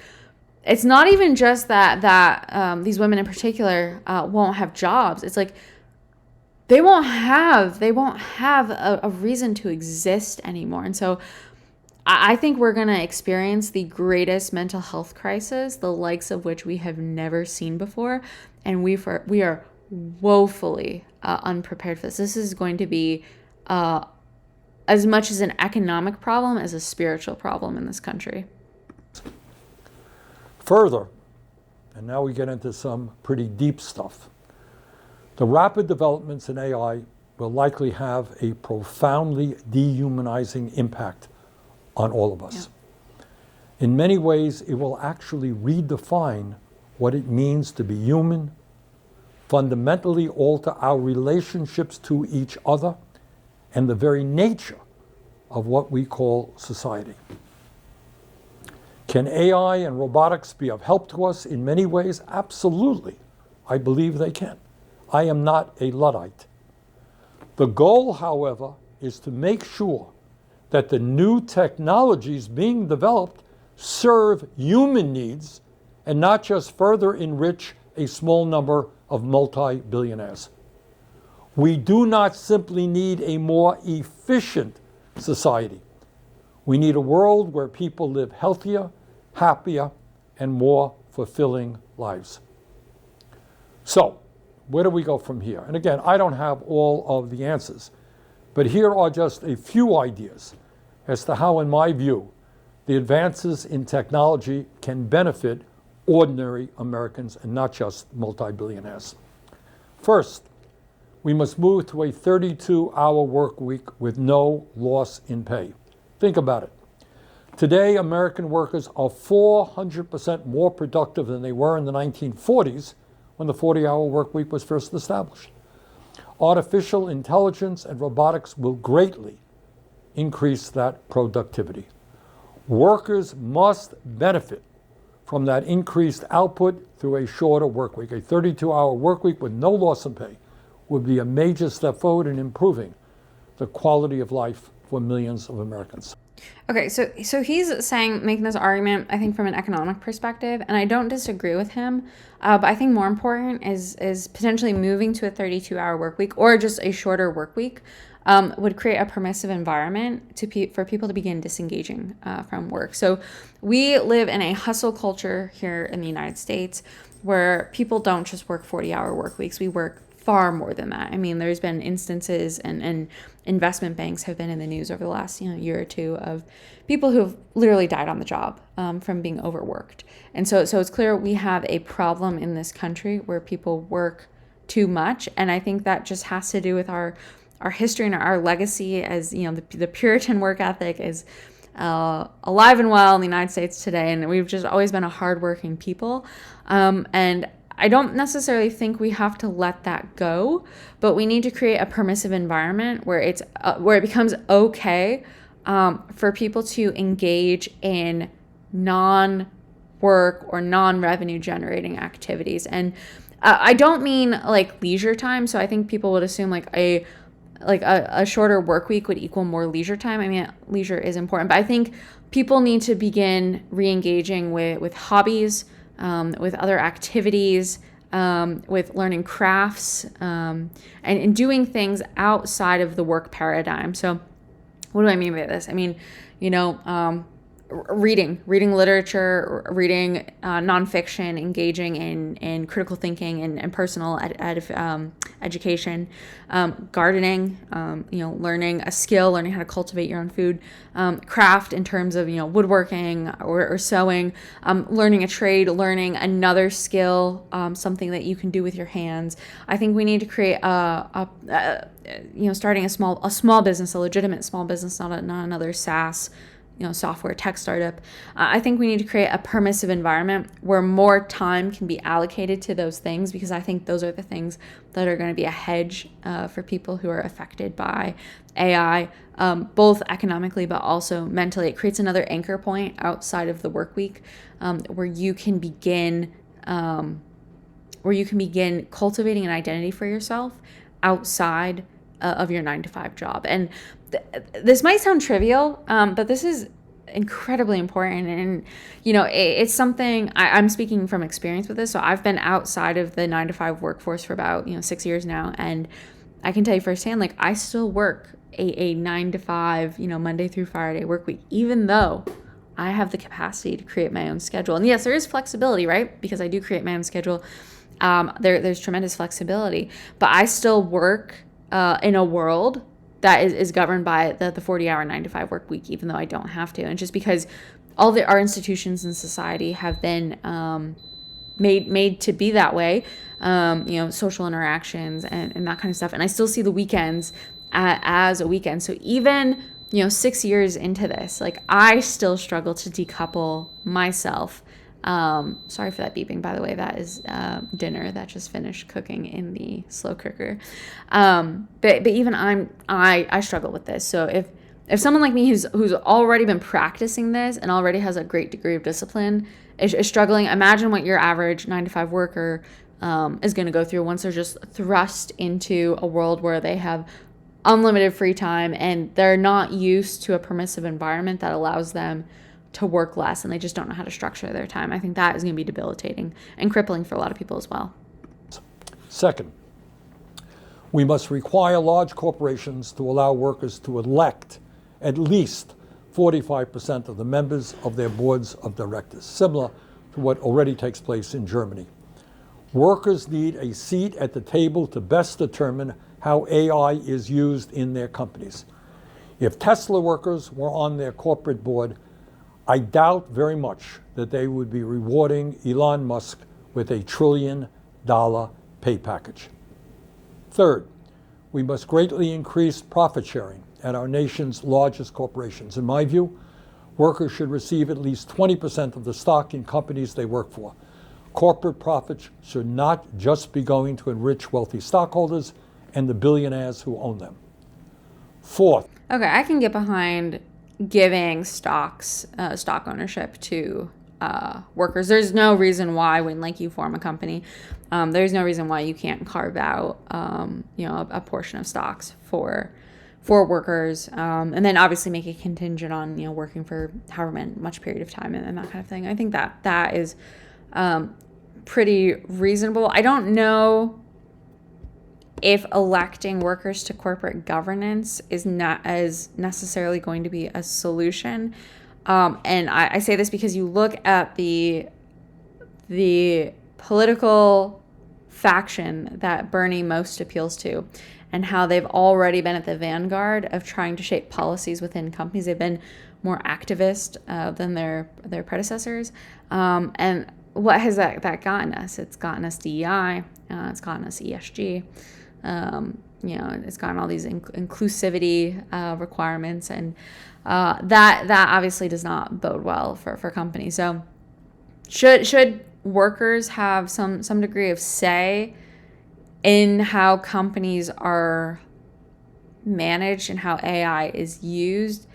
it's not even just that these women in particular won't have jobs. It's like they won't have a reason to exist anymore. And so I think we're going to experience the greatest mental health crisis, the likes of which we have never seen before. And we are woefully unprepared for this. This is going to be as much as an economic problem as a spiritual problem in this country. Further, and now we get into some pretty deep stuff, the rapid developments in AI will likely have a profoundly dehumanizing impact on all of us. Yeah. In many ways, it will actually redefine what it means to be human, fundamentally alter our relationships to each other, and the very nature of what we call society. Can AI and robotics be of help to us in many ways? Absolutely. I believe they can. I am not a Luddite. The goal, however, is to make sure that the new technologies being developed serve human needs and not just further enrich a small number of multi-billionaires. We do not simply need a more efficient society. We need a world where people live healthier, happier, and more fulfilling lives. So, where do we go from here? And again, I don't have all of the answers, but here are just a few ideas as to how, in my view, the advances in technology can benefit ordinary Americans and not just multi-billionaires. First, we must move to a 32-hour work week with no loss in pay. Think about it. Today, American workers are 400% more productive than they were in the 1940s when the 40-hour work week was first established. Artificial intelligence and robotics will greatly increase that productivity. Workers must benefit from that increased output through a shorter work week. A 32-hour work week with no loss in pay would be a major step forward in improving the quality of life for millions of Americans. Okay, so he's making this argument, I think, from an economic perspective, and I don't disagree with him. But I think more important is potentially moving to a 32-hour work week or just a shorter work week would create a permissive environment for people to begin disengaging from work. So we live in a hustle culture here in the United States where people don't just work 40-hour work weeks. We work far more than that. I mean, there's been instances and investment banks have been in the news over the last year or two of people who've literally died on the job from being overworked. And so it's clear we have a problem in this country where people work too much. And I think that just has to do with our history and our legacy as, the Puritan work ethic is alive and well in the United States today. And we've just always been a hardworking people. And I don't necessarily think we have to let that go, but we need to create a permissive environment where it becomes okay for people to engage in non-work or non-revenue generating activities. And I don't mean like leisure time. So I think people would assume like a shorter work week would equal more leisure time. I mean, leisure is important, but I think people need to begin re-engaging with hobbies, with other activities, with learning crafts, and doing things outside of the work paradigm. So what do I mean by this? I mean, reading literature, reading nonfiction, engaging in critical thinking and personal education, gardening, learning a skill, learning how to cultivate your own food, craft in terms of, woodworking or sewing, learning a trade, learning another skill, something that you can do with your hands. I think we need to create starting a small business, a legitimate small business, not another SaaS software tech startup. I think we need to create a permissive environment where more time can be allocated to those things, because I think those are the things that are going to be a hedge for people who are affected by AI, both economically but also mentally. It creates another anchor point outside of the work week, where you can begin cultivating an identity for yourself outside of your 9 to 5 job. And this might sound trivial, but this is incredibly important. And, it's something I'm speaking from experience with this. So I've been outside of the 9 to 5 workforce for about, 6 years now. And I can tell you firsthand, like, I still work a 9 to 5, Monday through Friday work week, even though I have the capacity to create my own schedule. And yes, there is flexibility, right? Because I do create my own schedule. There's tremendous flexibility, but I still work in a world that is governed by the 40-hour 9 to 5 work week, even though I don't have to. And just because our institutions in society have been made to be that way, social interactions and that kind of stuff. And I still see the weekends as a weekend. So even 6 years into this, like, I still struggle to decouple myself. Sorry for that beeping, by the way. That is dinner that just finished cooking in the slow cooker. But even I struggle with this. So if someone like me who's already been practicing this and already has a great degree of discipline is struggling, imagine what your average 9 to 5 worker is going to go through once they're just thrust into a world where they have unlimited free time and they're not used to a permissive environment that allows them to work less, and they just don't know how to structure their time. I think that is going to be debilitating and crippling for a lot of people as well. Second, we must require large corporations to allow workers to elect at least 45% of the members of their boards of directors, similar to what already takes place in Germany. Workers need a seat at the table to best determine how AI is used in their companies. If Tesla workers were on their corporate board, I doubt very much that they would be rewarding Elon Musk with $1 trillion pay package. Third, we must greatly increase profit sharing at our nation's largest corporations. In my view, workers should receive at least 20% of the stock in companies they work for. Corporate profits should not just be going to enrich wealthy stockholders and the billionaires who own them. Fourth. Okay, I can get behind giving stock ownership to workers. There's no reason why when you form a company, there's no reason why you can't carve out a portion of stocks for workers, and then obviously make it contingent on working for however much period of time and that kind of thing. I think that is pretty reasonable. I don't know if electing workers to corporate governance is not as necessarily going to be a solution. And I say this because you look at the political faction that Bernie most appeals to and how they've already been at the vanguard of trying to shape policies within companies. They've been more activist than their predecessors. And what has that gotten us? It's gotten us DEI. It's gotten us ESG. It's gotten all these inclusivity requirements, and that obviously does not bode well for companies. So should workers have some degree of say in how companies are managed and how AI is used?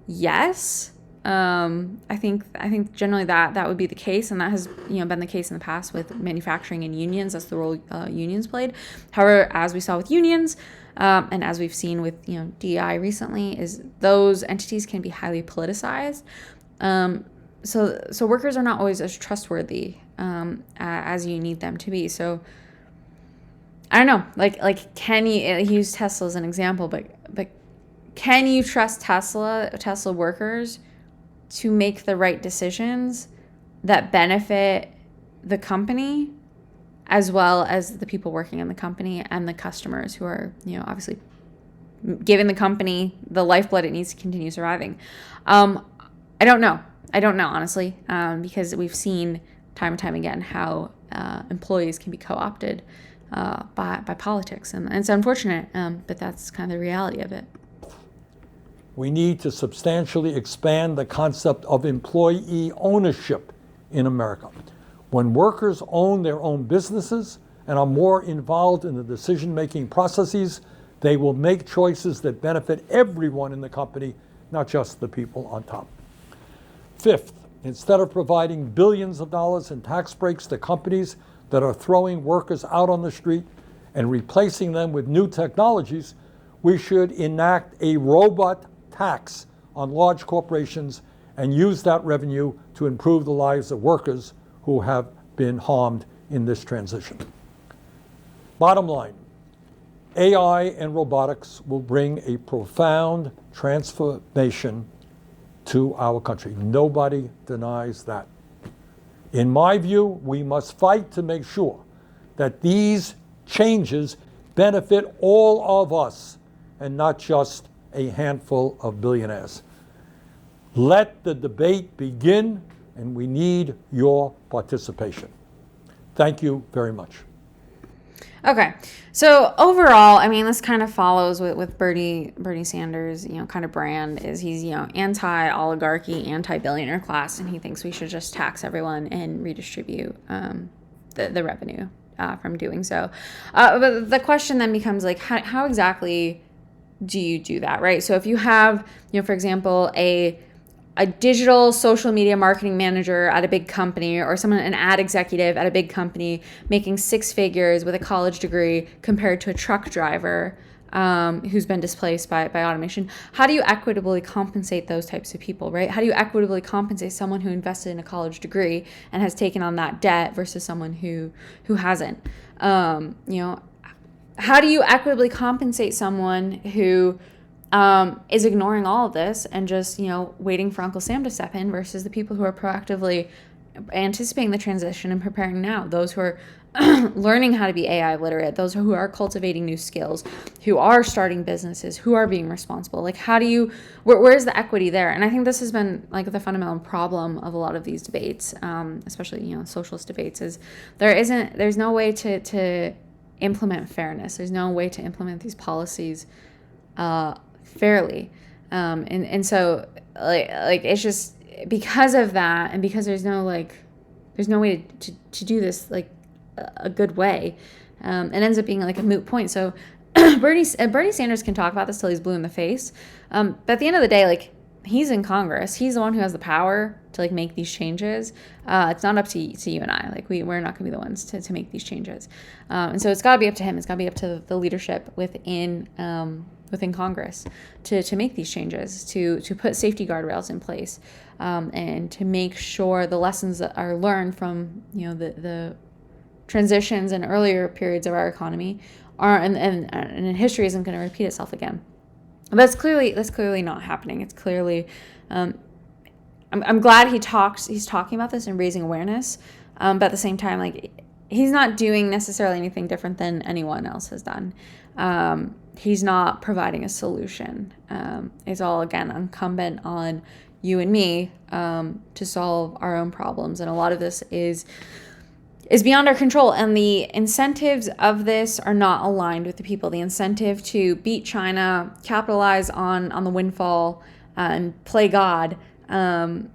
Yes. I think generally that would be the case, and that has been the case in the past with manufacturing and unions. That's the role unions played. However, as we saw with unions, and as we've seen with DEI recently, is those entities can be highly politicized. So workers are not always as trustworthy as you need them to be. So I don't know, like can you use Tesla as an example, but can you trust Tesla workers to make the right decisions that benefit the company as well as the people working in the company and the customers who are, obviously giving the company the lifeblood it needs to continue surviving? I don't know, honestly, because we've seen time and time again how employees can be co-opted by politics. And it's unfortunate, but that's kind of the reality of it. we need to substantially expand the concept of employee ownership in America. When workers own their own businesses and are more involved in the decision-making processes, they will make choices that benefit everyone in the company, not just the people on top. Fifth, instead of providing billions of dollars in tax breaks to companies that are throwing workers out on the street and replacing them with new technologies, we should enact a robot tax on large corporations and use that revenue to improve the lives of workers who have been harmed in this transition. Bottom line, AI and robotics will bring a profound transformation to our country. Nobody denies that. In my view, we must fight to make sure that these changes benefit all of us and not just a handful of billionaires. Let the debate begin, and we need your participation. Thank you very much. Okay, so overall, I mean, this kind of follows with Bernie Sanders, kind of brand is he's, anti-oligarchy, anti-billionaire class, and he thinks we should just tax everyone and redistribute the revenue from doing so. But the question then becomes like, how exactly do you do that, right? So if you have, for example, a digital social media marketing manager at a big company, or an ad executive at a big company making six figures with a college degree compared to a truck driver who's been displaced by automation, how do you equitably compensate those types of people, right? How do you equitably compensate someone who invested in a college degree and has taken on that debt versus someone who hasn't? How do you equitably compensate someone who is ignoring all of this and just, waiting for Uncle Sam to step in versus the people who are proactively anticipating the transition and preparing now, those who are learning how to be AI literate, those who are cultivating new skills, who are starting businesses, who are being responsible. Like, how do you, where's the equity there? And I think this has been like the fundamental problem of a lot of these debates, especially, socialist debates, is there's no way to implement fairness. There's no way to implement these policies fairly, and so like it's just because of that, and because there's no way to do this like a good way, it ends up being like a moot point. So Bernie Sanders can talk about this till he's blue in the face, but at the end of the day, like, he's in Congress, he's the one who has the power to like make these changes. It's not up to you and I. Like, we're not gonna be the ones to make these changes, and so it's got to be up to him. It's got to be up to the leadership within Congress to make these changes, to put safety guardrails in place, and to make sure the lessons that are learned from the transitions and earlier periods of our economy are and history isn't going to repeat itself again. That's clearly not happening. It's clearly I'm glad he's talking about this and raising awareness, but at the same time, like, he's not doing necessarily anything different than anyone else has done. He's not providing a solution. It's all, again, incumbent on you and me to solve our own problems, and a lot of this is beyond our control, and the incentives of this are not aligned with the people. The incentive to beat China, capitalize on the windfall, and play God, aren't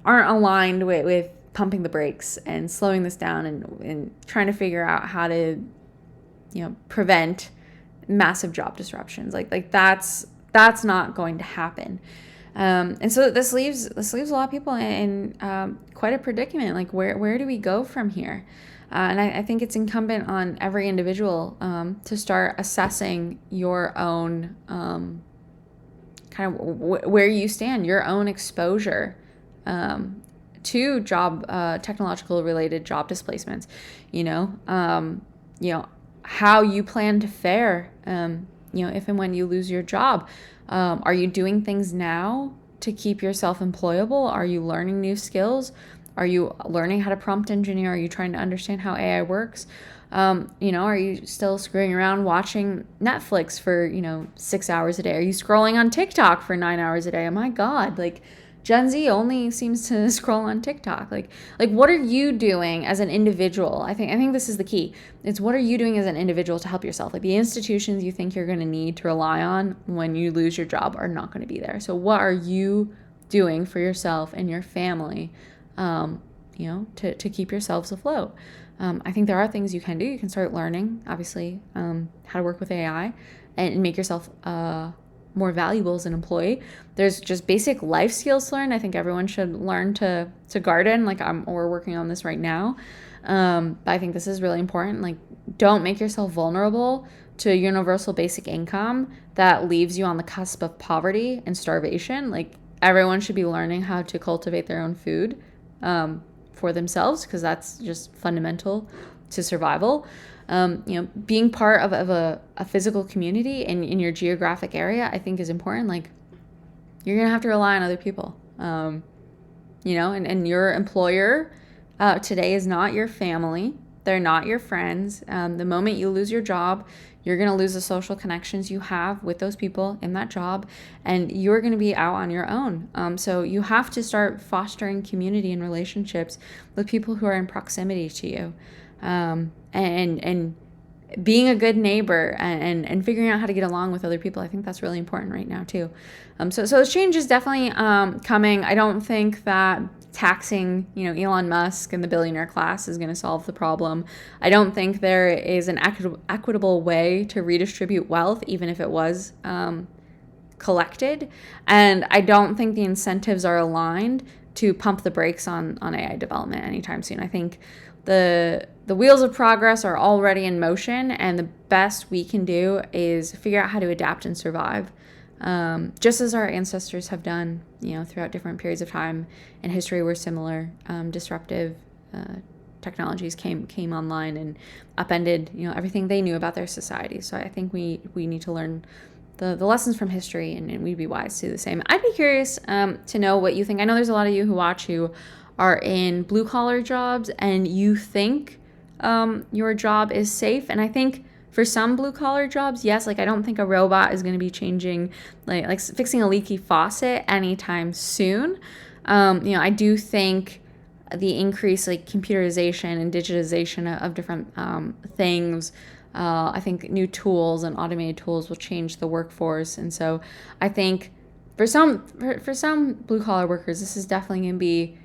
aligned with pumping the brakes and slowing this down and trying to figure out how to, prevent massive job disruptions. Like that's not going to happen. And so this leaves a lot of people in quite a predicament. Like, where do we go from here? And I think it's incumbent on every individual to start assessing your own kind of where you stand, your own exposure to technological related job displacements. How you plan to fare, if and when you lose your job. Are you doing things now to keep yourself employable? Are you learning new skills? Are you learning how to prompt engineer? Are you trying to understand how AI works? Are you still screwing around watching Netflix for, 6 hours a day? Are you scrolling on TikTok for 9 hours a day? Oh my God, like, Gen Z only seems to scroll on TikTok. Like what are you doing as an individual? I think this is the key. It's what are you doing as an individual to help yourself? Like the institutions you think you're going to need to rely on when you lose your job are not going to be there. So what are you doing for yourself and your family, to keep yourselves afloat? I think there are things you can do. You can start learning, obviously, how to work with AI and make yourself more valuable as an employee. There's just basic life skills to learn. I think everyone should learn to garden. Like we're working on this right now. But I think this is really important. Like, don't make yourself vulnerable to a universal basic income that leaves you on the cusp of poverty and starvation. Like, everyone should be learning how to cultivate their own food for themselves, because that's just fundamental to survival. Being part of a physical community in your geographic area, I think is important. Like, you're going to have to rely on other people, and your employer today is not your family. They're not your friends. The moment you lose your job, you're going to lose the social connections you have with those people in that job, and you're going to be out on your own. So you have to start fostering community and relationships with people who are in proximity to you. And being a good neighbor and figuring out how to get along with other people. I think that's really important right now too. So change is definitely coming. I don't think that taxing, Elon Musk and the billionaire class is going to solve the problem. I don't think there is an equitable way to redistribute wealth, even if it was collected. And I don't think the incentives are aligned to pump the brakes on AI development anytime soon. I think the wheels of progress are already in motion, and the best we can do is figure out how to adapt and survive, just as our ancestors have done, throughout different periods of time in history where similar disruptive technologies came online and upended everything they knew about their society. So I think we need to learn the lessons from history, and we'd be wise to do the same. I'd be curious to know what you think. I know there's a lot of you who watch who are in blue collar jobs, and you think your job is safe. And I think for some blue collar jobs, yes, like I don't think a robot is going to be changing, like fixing a leaky faucet anytime soon. I do think the increase, like computerization and digitization of different things, I think new tools and automated tools will change the workforce. And so I think for some blue collar workers, this is definitely going to be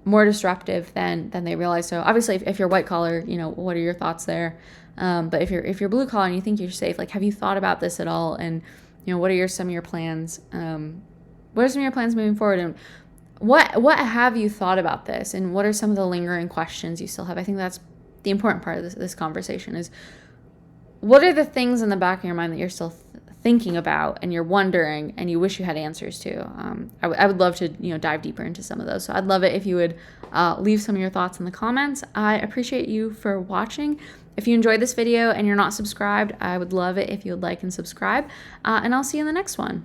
more disruptive than they realize. So obviously, if you're white collar, what are your thoughts there? But if you're blue collar and you think you're safe, like, have you thought about this at all? And what are some of your plans? What are some of your plans moving forward? And what have you thought about this? And what are some of the lingering questions you still have? I think that's the important part of this conversation is, what are the things in the back of your mind that you're still thinking about and you're wondering and you wish you had answers to? I would love to dive deeper into some of those. So I'd love it if you would leave some of your thoughts in the comments. I appreciate you for watching. If you enjoyed this video and you're not subscribed, I would love it if you would like and subscribe. And I'll see you in the next one.